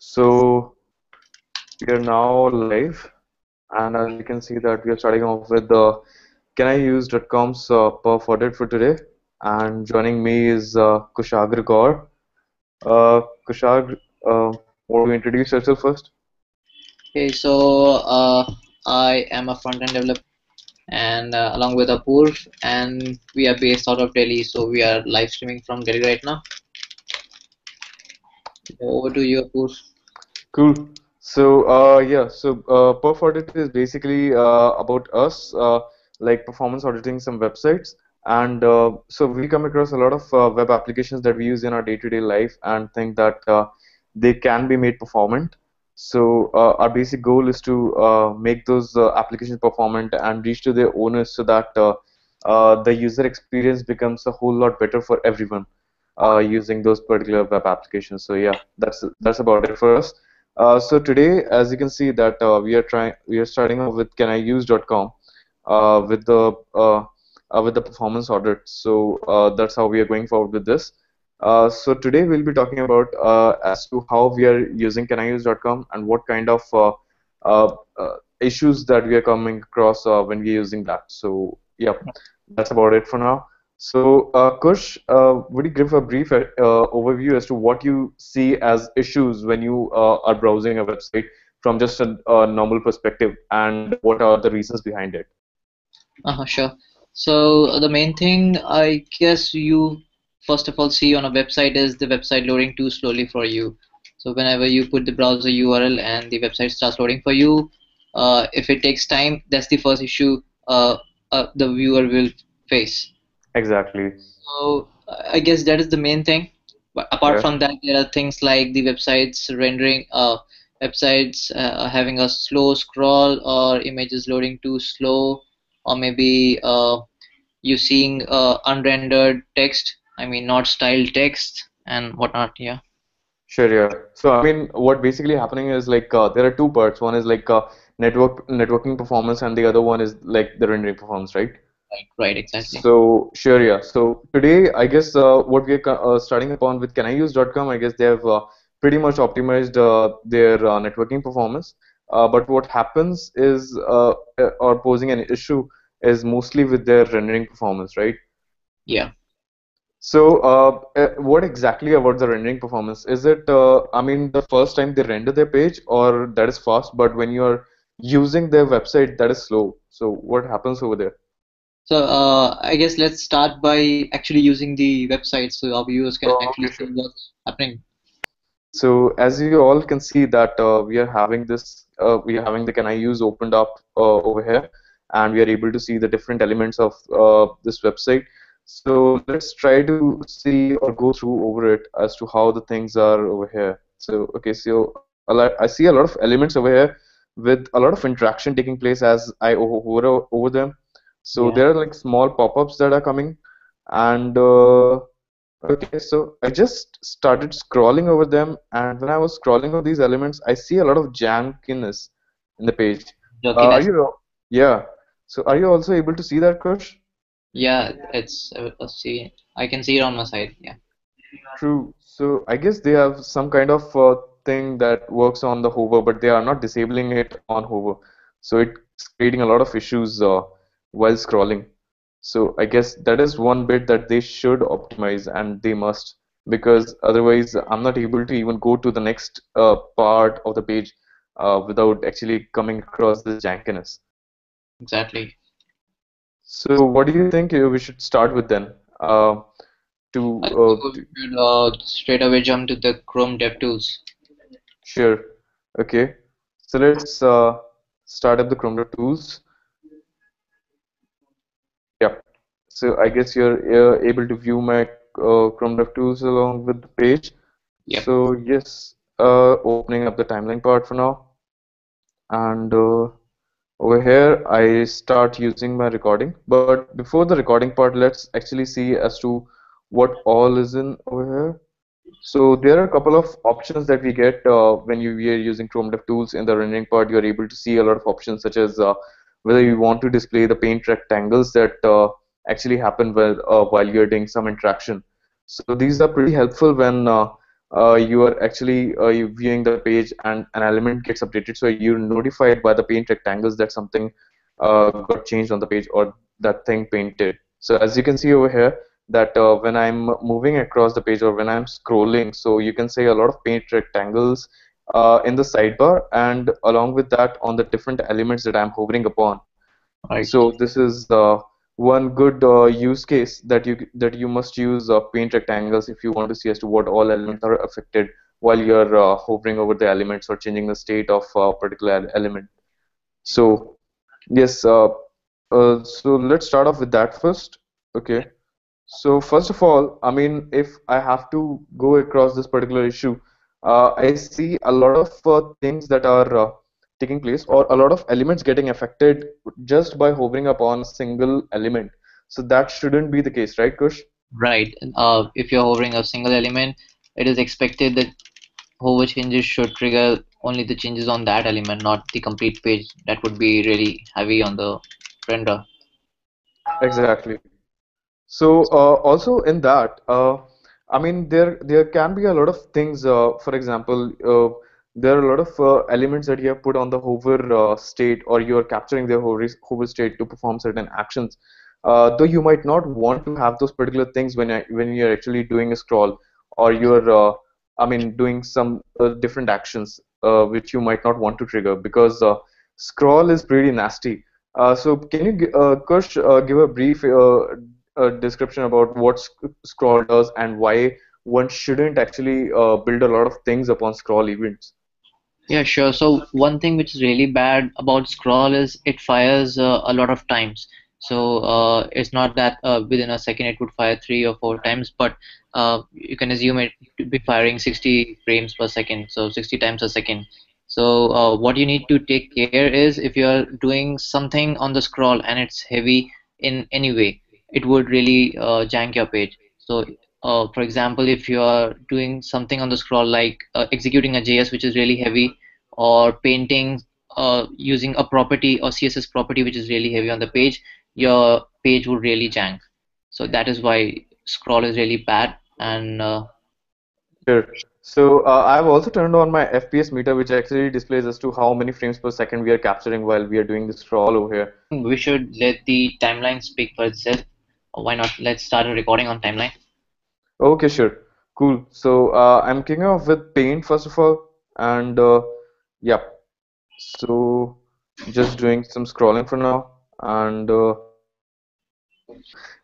So we are now live, and as you can see that we are starting off with the caniuse.com's PerfAudit for today. And joining me is Kushagra Kaur. Kushagra, want to introduce yourself first? Okay, I am a front-end developer, and along with Apoor, and we are based out of Delhi, so we are live streaming from Delhi right now. Over to you, Apoor. Cool. So PerfAudit is basically about us, like performance auditing some websites, and so we come across a lot of web applications that we use in our day-to-day life and think that they can be made performant. So our basic goal is to make those applications performant and reach to their owners so that the user experience becomes a whole lot better for everyone using those particular web applications. So yeah, that's about it for us. So today, as you can see that we are starting off with caniuse.com with the performance audit. So that's how we are going forward with this. So today we'll be talking about as to how we are using caniuse.com and what kind of uh, issues that we are coming across when we're using that. So yeah, that's about it for now. So, Kush, would you give a brief overview as to what you see as issues when you are browsing a website from just a normal perspective, and what are the reasons behind it? Sure. So the main thing I guess you first of all see on a website is the website loading too slowly for you. So whenever you put the browser URL and the website starts loading for you, if it takes time, that's the first issue the viewer will face. Exactly. So I guess that is the main thing. But apart Yeah. from that, there are things like the websites rendering, websites having a slow scroll, or images loading too slow, or maybe you seeing unrendered text. I mean, not styled text and whatnot. Yeah. Sure, yeah. So, I mean, what basically happening is like there are two parts. One is like networking performance, and the other one is like the rendering performance, right? Right. Right. Exactly. So sure, yeah. So today, I guess what we are starting upon with caniuse.com, I guess they have pretty much optimized their networking performance. But what happens is, or posing an issue is mostly with their rendering performance, right? Yeah. So what exactly about the rendering performance? Is it, I mean, the first time they render their page, or that is fast, but when you are using their website, that is slow. So what happens over there? So I guess let's start by actually using the website so our viewers can Oh, actually okay, see sure. what's happening. So as you all can see that we are having the Can I Use opened up over here, and we are able to see the different elements of this website. So let's try to see or go through over it as to how the things are over here. So okay, so I see a lot of elements over here with a lot of interaction taking place as I hover over them. So Yeah. there are like small pop-ups that are coming, and okay, so I just started scrolling over them, and when I was scrolling over these elements, I see a lot of jankiness in the page. Are Jokiness. you? Yeah. So are you also able to see that, Kush? Yeah, it's let's see. I can see it on my side. Yeah. True. So I guess they have some kind of thing that works on the hover, but they are not disabling it on hover. So it's creating a lot of issues while scrolling. So I guess that is one bit that they should optimize, and they must, because otherwise I'm not able to even go to the next part of the page without actually coming across this jankiness. Exactly. So what do you think we should start with then? I think To we should straight away jump to the Chrome DevTools. Sure. Okay. So let's start up the Chrome tools. Yeah. So I guess you're able to view my Chrome tools along with the page. Yep. So yes, opening up the timeline part for now. And over here, I start using my recording. But before the recording part, let's actually see as to what all is in over here. So there are a couple of options that we get when we are using Chrome DevTools. In the rendering part, you're able to see a lot of options such as whether you want to display the paint rectangles that actually happen while you're doing some interaction. So these are pretty helpful when you are actually you viewing the page and an element gets updated, so you're notified by the paint rectangles that something got changed on the page or that thing painted. So as you can see over here, that when I'm moving across the page or when I'm scrolling, so you can see a lot of paint rectangles in the sidebar, and along with that on the different elements that I'm hovering upon. Right. So this is one good use case that you must use paint rectangles if you want to see as to what all elements are affected while you're hovering over the elements or changing the state of a particular element. So yes, so let's start off with that first. Okay. So first of all, I mean, if I have to go across this particular issue, I see a lot of things that are taking place, or a lot of elements getting affected just by hovering upon a single element. So that shouldn't be the case, right, Kush? Right. If you're hovering a single element, it is expected that hover changes should trigger only the changes on that element, not the complete page. That would be really heavy on the render. Exactly. So also in that, I mean there can be a lot of things. For example, there are a lot of elements that you have put on the hover state, or you are capturing the hover state to perform certain actions. Though you might not want to have those particular things when you're actually doing a scroll, or you're I mean doing some different actions which you might not want to trigger, because scroll is pretty nasty. So can you, Kush, give a brief description about what scroll does and why one shouldn't actually build a lot of things upon scroll events? Yeah, sure. So one thing which is really bad about scroll is it fires a lot of times. So it's not that within a second it would fire 3 or 4 times, but you can assume it to be firing 60 frames per second, so 60 times a second. So what you need to take care is if you're doing something on the scroll and it's heavy in any way, it would really jank your page. So for example, if you are doing something on the scroll like executing a JS which is really heavy, or painting using a property or CSS property which is really heavy on the page, your page would really jank. So that is why scroll is really bad. And Sure. So I've also turned on my FPS meter, which actually displays as to how many frames per second we are capturing while we are doing the scroll over here. we should let the timeline speak for itself. Why not? Let's start a recording on timeline. Okay, sure. Cool. So I'm kicking off with paint first of all, and yeah. So just doing some scrolling for now, and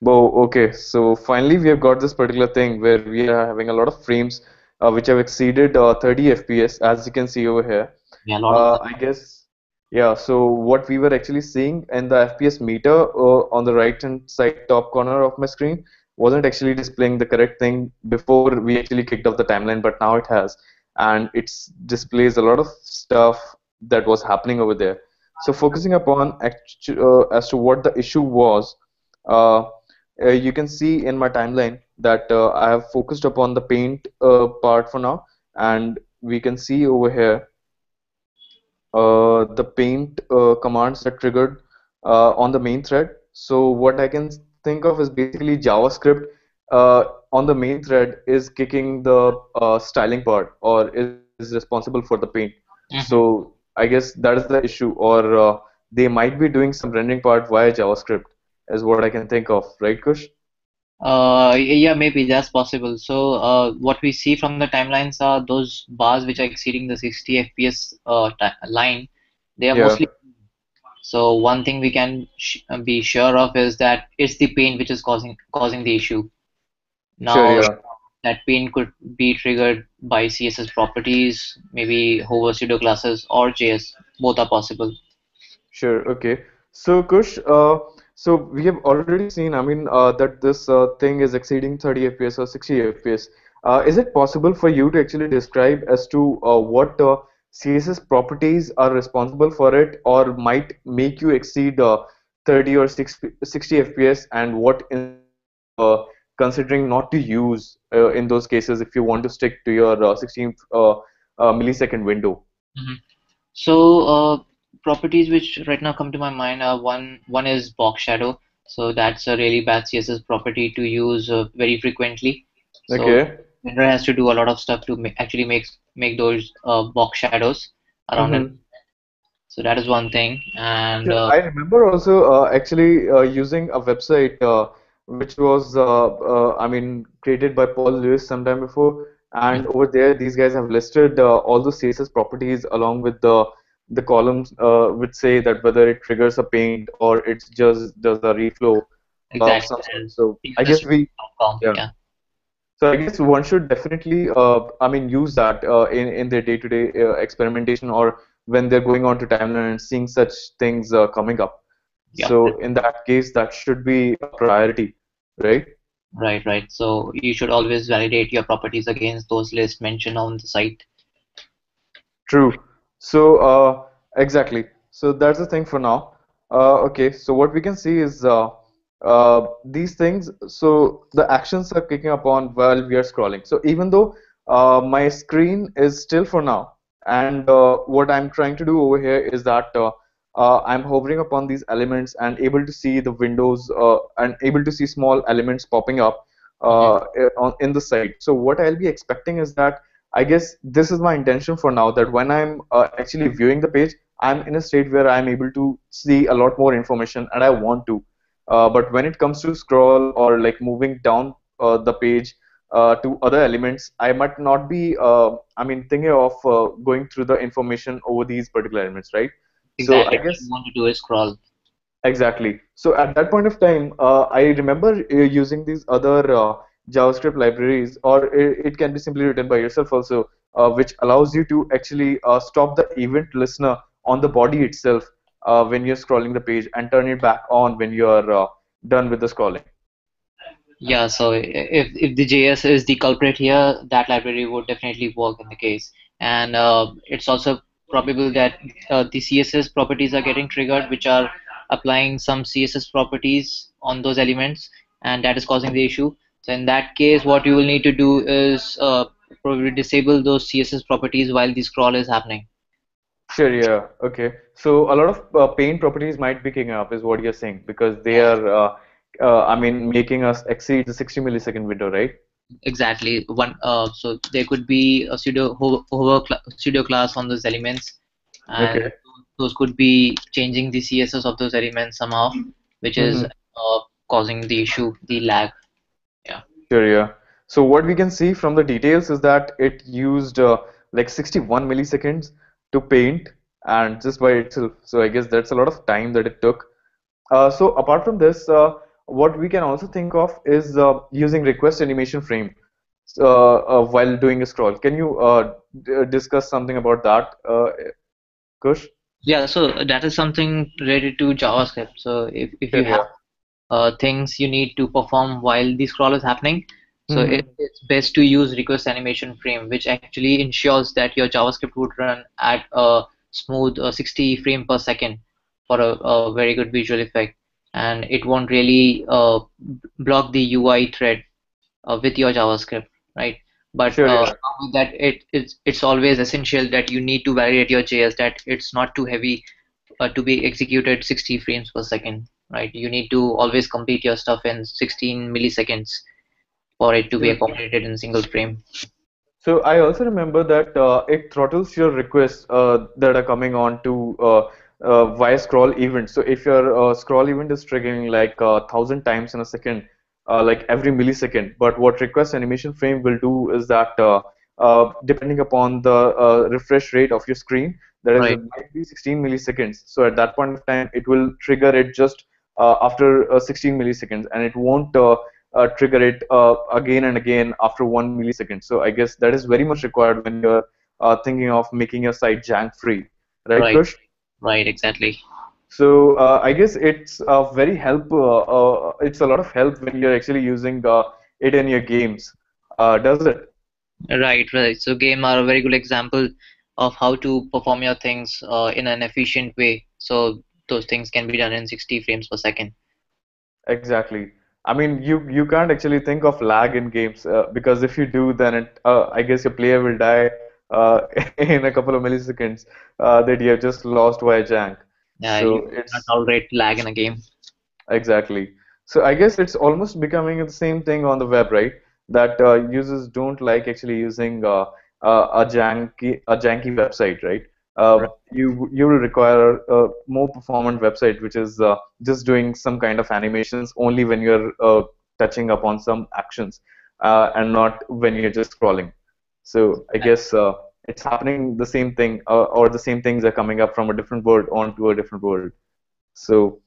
well, okay, so finally we have got this particular thing where we are having a lot of frames which have exceeded 30 FPS, as you can see over here. Yeah, a lot of them. I guess, yeah, so what we were actually seeing in the FPS meter on the right hand side top corner of my screen wasn't actually displaying the correct thing before we actually kicked off the timeline, but now it has. And it displays a lot of stuff that was happening over there. So focusing upon as to what the issue was, uh, you can see in my timeline that I have focused upon the paint part for now, and we can see over here the paint commands that triggered on the main thread. So what I can think of is basically JavaScript on the main thread is kicking the styling part, or is responsible for the paint. Mhm. So I guess that is the issue, or they might be doing some rendering part via JavaScript, is what I can think of, right, Kush? Yeah, maybe that's possible. So, what we see from the timelines are those bars which are exceeding the 60 FPS line. They are Yeah, mostly. So one thing we can be sure of is that it's the paint which is causing the issue. sure, Now yeah. that paint could be triggered by CSS properties, maybe hover pseudo classes or JS. Both are possible. Sure. Okay. So, Kush, so we have already seen, I mean, that this thing is exceeding 30 FPS or 60 FPS. Is it possible for you to actually describe as to what CSS properties are responsible for it, or might make you exceed 30 or 60 FPS, and what instead you are considering not to use in those cases if you want to stick to your 16 millisecond window? Mhm. So properties which right now come to my mind are one is box shadow. So that's a really bad CSS property to use very frequently. So Okay. Render has to do a lot of stuff to actually make those box shadows around it. Mm-hmm. So that is one thing. And Yeah, I remember also actually using a website which was, I mean, created by Paul Lewis sometime before, and over there these guys have listed all the CSS properties along with the columns which say that whether it triggers a paint or it just does a reflow of exactly, some sort. and So I guess we, css.com. yeah. Yeah, So I guess one should definitely, I mean, use that in their day-to-day experimentation or when they're going on to timeline and seeing such things coming up. yeah, So in that case, that should be a priority, right? right, right. So you should always validate your properties against those lists mentioned on the site. True. So, exactly. So that's the thing for now. Okay. So what we can see is these things. So the actions are kicking up on while we are scrolling. So even though my screen is still for now, and what I'm trying to do over here is that I'm hovering upon these elements and able to see the windows and able to see small elements popping up Mhm. in the site. So what I'll be expecting is that I guess this is my intention for now that when I'm actually viewing the page, I'm in a state where I'm able to see a lot more information and I want to. But when it comes to scroll or like moving down the page to other elements, I might not be, I mean, thinking of going through the information over these particular elements, right? So Exactly. I What you guess want to do is scroll. exactly. So at that point of time, I remember using these other JavaScript libraries, or it can be simply written by yourself also, which allows you to actually stop the event listener on the body itself when you're scrolling the page and turn it back on when you're done with the scrolling. Yeah, so if the JS is the culprit here, that library would definitely work in the case. And it's also probable that the CSS properties are getting triggered, which are applying some CSS properties on those elements, and that is causing the issue. So in that case, what you will need to do is probably disable those CSS properties while the scroll is happening. Sure, yeah, okay. So a lot of paint properties might be kicking up, is what you're saying, because they Yeah. are, I mean, making us exceed the 60 millisecond window, right? Exactly. So there could be a pseudo class on those elements, and Okay. those could be changing the CSS of those elements somehow, which is causing the issue, the lag. Yeah. Sure, yeah. So what we can see from the details is that it used like 61 milliseconds to paint and just by itself. So I guess that's a lot of time that it took. So apart from this, what we can also think of is using request animation frame while doing a scroll. Can you discuss something about that, Kush? Yeah. So that is something related to JavaScript. So if you Sure, have yeah. things you need to perform while the scroll is happening. So Mm-hmm. it's best to use request animation frame, which actually ensures that your JavaScript would run at a smooth 60 frame per second for a very good visual effect, and it won't really block the UI thread with your JavaScript, right? But Sure, yeah. along with that, it's always essential that you need to validate your JS that it's not too heavy to be executed 60 frames per second, right? You need to always complete your stuff in 16 milliseconds for it to be Sure. accommodated in a single frame. So I also remember that it throttles your requests that are coming on to via scroll event. So if your scroll event is triggering like 1,000 times in a second, like every millisecond, but what request animation frame will do is that depending upon the refresh rate of your screen, that is, Right, it might be 16 milliseconds. So at that point of time, it will trigger it just after 16 milliseconds, and it won't trigger it again and again after 1 millisecond. So I guess that is very much required when you're thinking of making your site Jank free, right, right, Kush? right, exactly. So I guess it's very help. It's a lot of help when you're actually using it in your games. Does it? Right, right. So game are a very good example of how to perform your things in an efficient way. So those things can be done in 60 frames per second. Exactly. I mean, you can't actually think of lag in games because if you do, then I guess your player will die in a couple of milliseconds that you have just lost via jank. You So cannot it's tolerate lag in a game. exactly. So I guess it's almost becoming the same thing on the web, right? that users don't like actually using a janky website, right? Right. You will require a more performant website, which is just doing some kind of animations only when you're touching upon some actions, and not when you're just scrolling. So I guess it's happening the same thing, or the same things are coming up from a different world onto a different world. So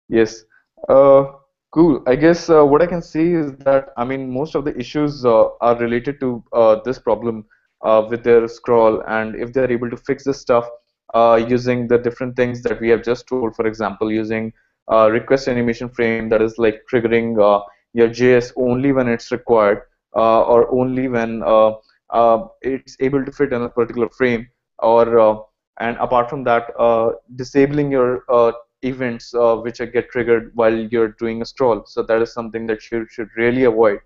yes. Uh, cool. I guess what I can see is that, I mean, most of the issues are related to this problem with their scroll, and if they're able to fix this stuff using the different things that we have just told, for example, using request animation frame that is like triggering your JS only when it's required, or only when it's able to fit in a particular frame, or and apart from that, disabling your events which get triggered while you're doing a scroll. So that is something that you should really avoid.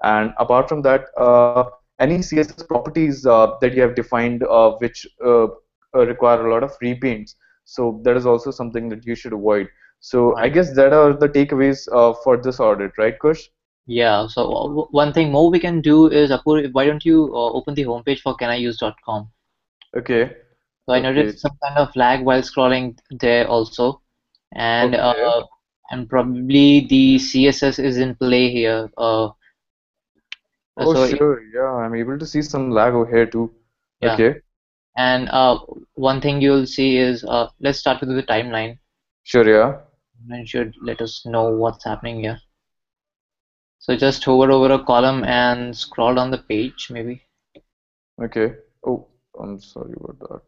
And apart from that, any CSS properties that you have defined which require a lot of repaints. So that is also something that you should avoid. So I Right. guess that are the takeaways for this audit, right, Kush? Yeah. So one thing more we can do is, Apur, why don't you open the homepage for caniuse.com? Okay. So I Okay. noticed some kind of lag while scrolling there also, and Okay. probably the CSS is in play here. Oh, So sure. Yeah, I'm able to see some lag over here too. yeah, Okay. and one thing you'll see is let's start with the timeline. Sure. Yeah. And should let us know what's happening here. So just hover over a column and scroll down the page, maybe. Okay. Oh, I'm sorry about that.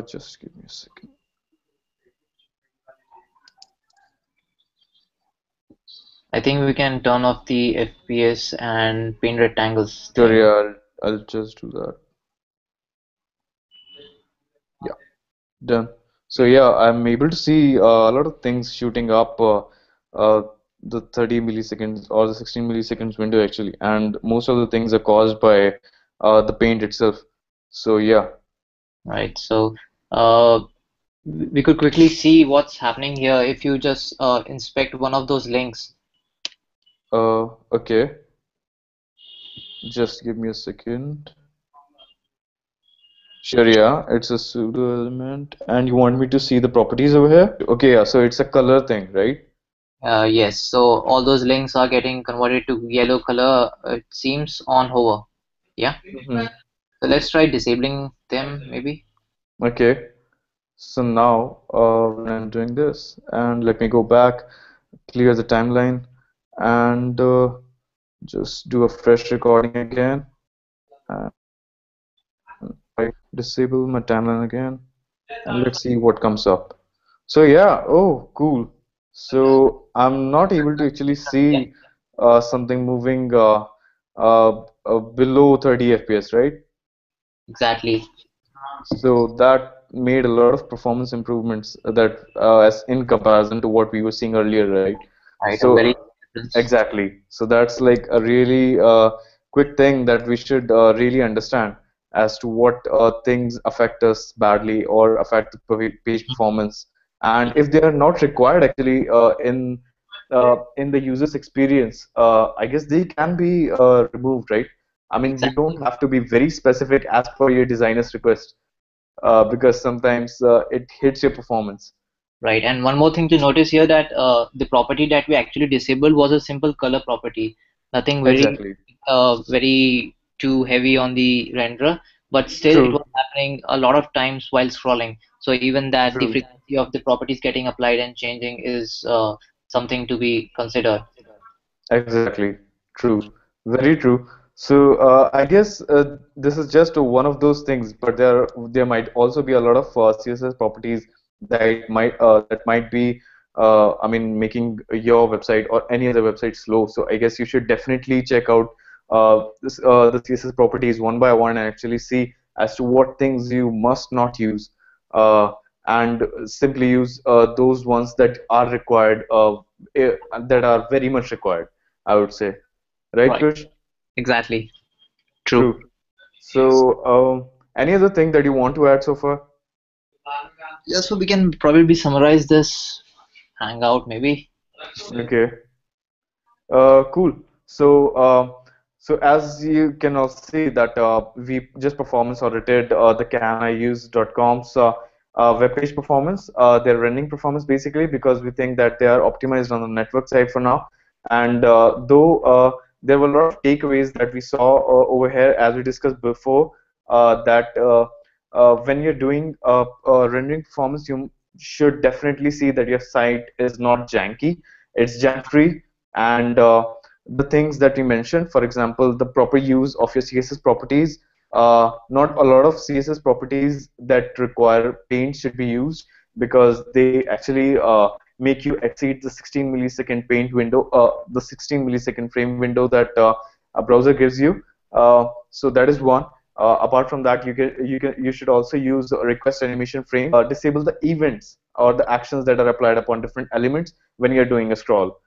Just give me a second. I think we can turn off the FPS and paint rectangles Sure, thing. yeah, I'll just do that. Yeah, done. So yeah, I'm able to see a lot of things shooting up uh, the 30 milliseconds or the 16 milliseconds window actually, and most of the things are caused by the paint itself. So yeah, Right. So uh, we could quickly see what's happening here if you just inspect one of those links. okay, just give me a second. Sure, yeah, it's a pseudo element, and you want me to see the properties over here? Okay, yeah, so it's a color thing, right? Yes, so all those links are getting converted to yellow color, it seems on hover. Yeah. Mm-hmm. So let's try disabling them maybe. Okay. So now, when I'm doing this, and let me go back, clear the timeline, and just do a fresh recording again, and I disable my timeline again, and let's see what comes up. So yeah, oh, cool. So I'm not able to actually Yeah, see something moving below 30 FPS, right? exactly. So that made a lot of performance improvements that as in comparison to what we were seeing earlier, right? Right, a So very difference. exactly. So that's like a really quick thing that we should really understand as to what things affect us badly or affect the page performance. And if they are not required actually in the user's experience, I guess they can be removed, right? I mean, you Exactly. don't have to be very specific as per your designer's request because sometimes it hits your performance. Right, and one more thing to notice here that the property that we actually disabled was a simple color property, nothing Exactly. very too heavy on the renderer, but still it was True. happening a lot of times while scrolling. So even that the True. frequency of the properties getting applied and changing is something to be considered. Exactly. True. Very true. So I guess this is just one of those things, but there might also be a lot of CSS properties that might be I mean making your website or any other website slow. So I guess you should definitely check out the CSS properties one by one and actually see as to what things you must not use, uh, and simply use those ones that are required, that are very much required, I would say. Right, Right, Kush? exactly. True. True. So, any other thing that you want to add so far? Yeah, so we can probably summarize this hangout maybe. Okay. Cool. So, so as you can all see that we just performance audited the caniuse.com's web page performance, their rendering performance basically, because we think that they are optimized on the network side for now. And though there were a lot of takeaways that we saw over here, as we discussed before, that when you're doing rendering performance, you should definitely see that your site is not janky, it's jank free, and the things that we mentioned, for example, the proper use of your CSS properties. Not a lot of CSS properties that require paint should be used because they actually make you exceed the 16 millisecond paint window, the 16 millisecond frame window that a browser gives you. So that is one. Apart from that, you should also use request animation frames. Disable the events or the actions that are applied upon different elements when you're doing a scroll.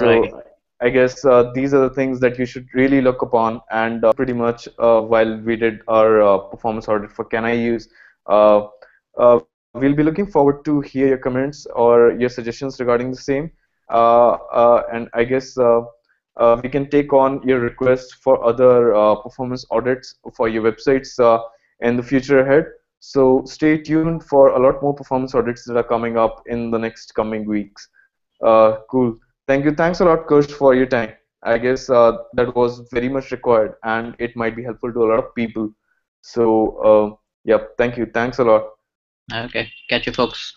Right. So I guess these are the things that you should really look upon. And pretty much while we did our performance audit for Can I Use, we'll be looking forward to hear your comments or your suggestions regarding the same. And I guess we can take on your requests for other performance audits for your websites in the future ahead. So stay tuned for a lot more performance audits that are coming up in the next coming weeks. Cool. Thank you. Thanks a lot, Kush, for your time. I guess that was very much required and it might be helpful to a lot of people. So, yep, thank you. Thanks a lot. Okay. Catch you, folks.